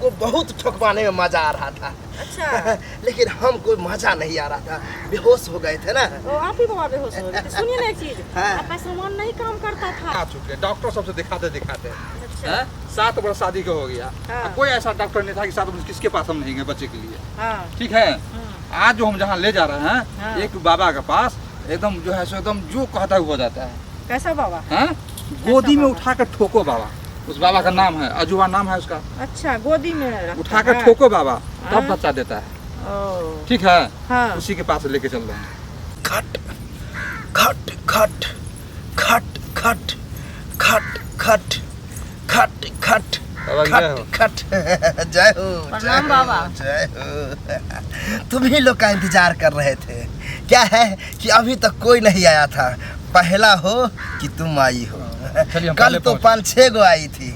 तुमको बहुत ठोकवाने में मजा आ रहा था। अच्छा। लेकिन हमको मजा नहीं आ रहा था, बेहोश हो गए थे ना। आप ही बाबा बेहोश हो गए थे। सुनिए ना एक चीज, आपका सामान नहीं काम करता था। आ चुके डॉक्टर सबसे दिखाते दिखाते अच्छा। 7 वर्ष शादी का हो गया। हाँ। कोई ऐसा डॉक्टर नहीं था कि 7 वर्ष किसके पास हम नहीं गए बच्चे के लिए। हाँ। ठीक है, आज जो हम जहाँ ले जा रहे हैं, हाँ। एक बाबा के पास एकदम जो है सो एकदम जो कहता है हो जाता है। कैसा बाबा? हाँ? गोदी में उठा कर ठोको बाबा। उस बाबा का नाम है अजूबा, नाम है उसका। अच्छा, गोदी में रखता उठा कर है? ठोको बाबा, तब हाँ। बच्चा देता है। ओह। ठीक है, हाँ। उसी के पास लेके चल रहे हैं। खट खट खट खट खट खट खट खट खट बाबा जय हो। खट जय हो। प्रणाम बाबा। जय हो। तुम ही लोग का इंतजार कर रहे थे। क्या है कि अभी तक कोई नहीं आया था, पहला हो कि तुम आई हो। चलिए, हम कल पहले तो पहुंचे। 5-6 गो आई थी,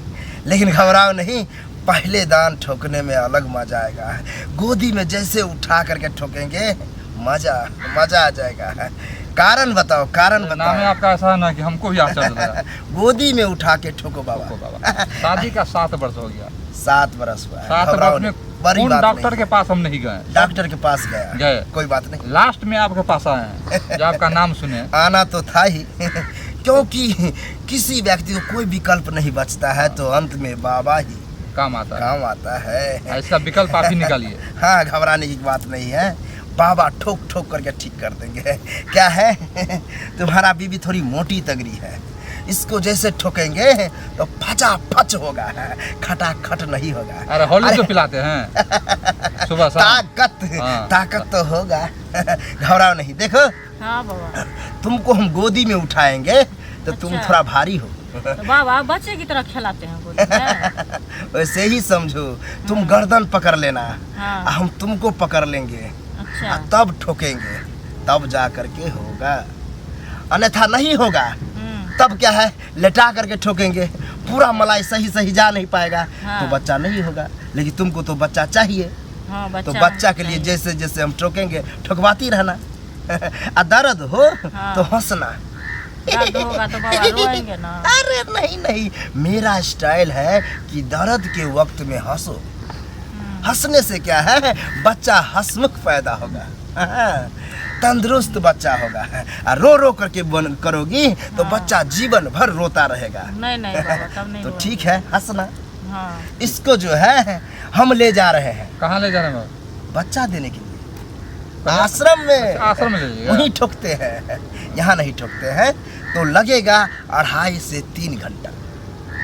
लेकिन घबराओ नहीं, पहले दान ठोकने में अलग मजा आएगा। गोदी में जैसे उठा करके ठोकेंगे, मजा मजा आ जाएगा। कारण बताओ, कारण नाम है बताओ। आपका ऐसा है ना कि हमको भी आश्चर्य लग रहा है। गोदी में उठा के ठोको बाबा। ठोको बाबा। शादी का 7 वर्ष हो गया। 7 वर्ष हुआ है। 7 घबराओ वर्ष में नहीं, बड़ी कौन बात डॉक्टर नहीं के है। पास हम नहीं गए। डॉक्टर के पास गया गए। कोई बात नहीं, लास्ट में आपके पास आए हैं, जो आपका नाम सुने। आना तो था ही। क्योंकि किसी व्यक्ति को कोई विकल्प नहीं बचता है, तो अंत में बाबा ही काम आता है। काम आता है। इसका विकल्प आप ही निकालिए। हाँ, घबराने की बात नहीं है, बाबा ठोक ठोक करके ठीक कर देंगे। क्या है, तुम्हारा बीबी थोड़ी मोटी तगड़ी है, इसको जैसे ठोकेंगे तो फचा फच होगा, खटाखट नहीं होगा। अरे हॉली तो पिलाते हैं सुबह शाम। ताकत हाँ। ताकत तो होगा। घबराओ नहीं। देखो, हाँ बाबा। तुमको हम गोदी में उठाएंगे तो तुम अच्छा। थोड़ा भारी हो। तो बाबा बच्चे की तरह खिलाते हैं गोदी में। वैसे ही समझो, तुम गर्दन पकड़ लेना, हाँ। हम तुमको पकड़ लेंगे, अच्छा। तब ठोकेंगे, तब जा करके होगा, अन्यथा नहीं होगा। तब क्या है, लेटा करके ठोकेंगे, पूरा मलाई सही सही जा नहीं पाएगा। हाँ। तो बच्चा नहीं होगा। लेकिन तुमको तो बच्चा चाहिए, हाँ, तो बच्चा के लिए जैसे जैसे हम ठोकेंगे, ठोकवाती रहना। आ दर्द हो हाँ। तो हंसना। दर्द होगा तो बाबा रोएंगे ना। अरे नहीं नहीं, मेरा स्टाइल है कि दर्द के वक्त में हंसो। हंसने से क्या है, बच्चा हंसमुख पैदा होगा, तंदुरुस्त बच्चा होगा। और रो रो करके करोगी तो बच्चा जीवन भर रोता रहेगा। नहीं नहीं बाबा, तब नहीं तो रोएंगे। ठीक है, हंसना। हाँ। इसको जो है हम ले जा रहे हैं कहाँ ले जा रहे हैं बाबा? बच्चा देने के लिए, आश्रम में। आश्रम में ले जाइएगा। वहीं ठोकते हैं, यहाँ नहीं ठोकते हैं। तो लगेगा 2.5 से 3 घंटा।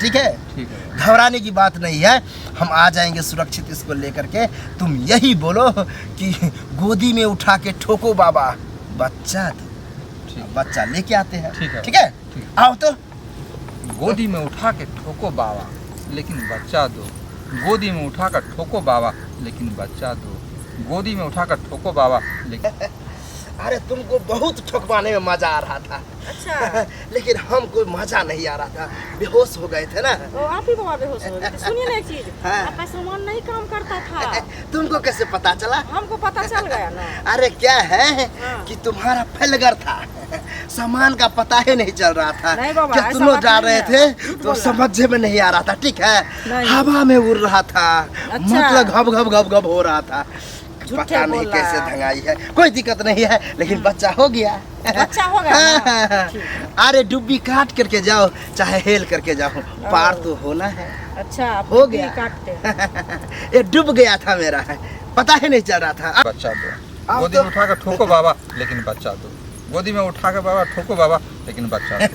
ठीक है, ठीक है। घबराने की बात नहीं है, हम आ जाएंगे सुरक्षित इसको लेकर के। तुम यही बोलो कि गोदी में उठा के ठोको बाबा, बच्चा दो। ठीक। बच्चा लेके आते हैं। ठीक है। ठीक है, ठीक। आओ तो। गोदी में उठा के ठोको बाबा, लेकिन बच्चा दो। गोदी में उठा कर ठोको बाबा, लेकिन बच्चा दो। गोदी में उठा कर ठोको बाबा, लेकिन अरे तुमको बहुत ठोकवाने में मजा आ रहा था। अच्छा। लेकिन हमको मजा नहीं आ रहा था, बेहोश हो गए थे ना। तो आप ही बाबा बेहोश हो गए थे। सुनिए ना एक चीज, हाँ। आपका सामान नहीं काम करता था। तुमको कैसे पता चला? हमको पता चल गया ना। अरे क्या है हाँ। कि तुम्हारा फैलगर था, सामान का पता ही नहीं चल रहा था। नहीं बाबा, जब ऐसा तुम लोग बात जा नहीं रहे है। थे झूठ तो बोला। समझ में नहीं आ रहा था। ठीक है, नहीं। हवा में उड़ रहा था, अच्छा। मतलब घब घब घब घब हो रहा था। झूठे पता नहीं बोला। कैसे धंगाई है, कोई दिक्कत नहीं है, लेकिन बच्चा हो गया। बच्चा हो गया ना? ठीक है। अरे डुब्बी काट करके जाओ, चाहे हेल करके जाओ, पार तो होना है। अच्छा, आप हो भी गया। काटते हैं। ये डूब गया था मेरा, पता ही नहीं चल रहा था। बच्चा दो। आप गोदी तो- में उठा कर ठोको बाबा, लेकिन बच्चा दो। गोदी में उठा कर बाबा ठोको बाबा, लेकिन बच्चा दो।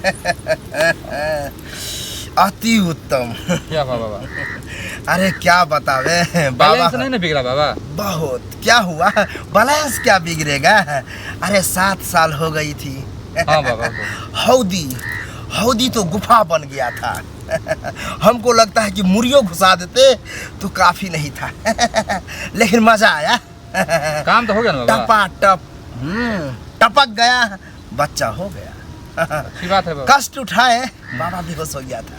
अति उत्तम। क्या बाबा? अरे क्या बतावे बाबा, बैलेंस नहीं ना बिगड़ा बाबा? बहुत। क्या हुआ, बैलेंस क्या बिगड़ेगा? अरे 7 साल हो गई थी। हाँ बाबा। हौदी हौदी तो गुफा बन गया था। हमको लगता है कि मुर्गियों घुसा देते तो काफी नहीं था। लेकिन मजा आया। काम तो हो गया ना बाबा? टपा टप टपक गया, बच्चा हो गया। अच्छी बात है बाबा। कष्ट उठाए, बाबा बेहोश हो गया था,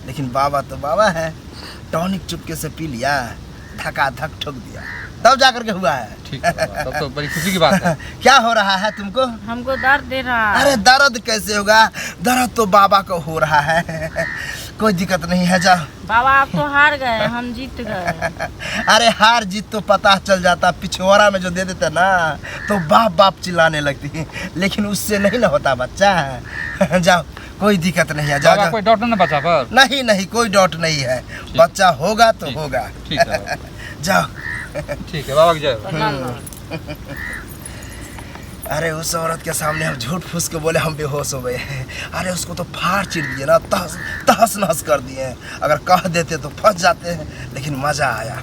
लेकिन बाबा तो बाबा है, टॉनिक चुपके से पी लिया, धका धक ठोक दिया, तब जाकर के हुआ है। ठीक है बाबा, तब तो बड़ी खुशी की बात है। क्या हो रहा है तुमको? हमको दर्द दे रहा है। अरे दर्द कैसे होगा, दर्द तो बाबा को हो रहा है। कोई दिक्कत नहीं है, जा। बाबा आप तो हार गए, हम जीत गए। अरे हार जीत तो पता चल जाता, पिछवाड़ा में जो दे देते ना तो बाप बाप चिल्लाने लगती, लेकिन उससे नहीं ना होता बच्चा। जाओ, कोई दिक्कत नहीं है, जाओ बाबा जाओ। कोई डाउट ना बच्चा पर? नहीं नहीं, कोई डाउट नहीं है, बच्चा होगा तो होगा। ठीक है बाबा। जाओ। ठीक है बाबा की जय। प्रणाम बाबा। अरे उस औरत के सामने हम झूठ फूस के बोले हम बेहोश हो गए हैं। अरे उसको तो फाड़ चिर दिए ना, तहस तहस नहस कर दिए। अगर कह देते तो फंस जाते हैं, लेकिन मजा आया।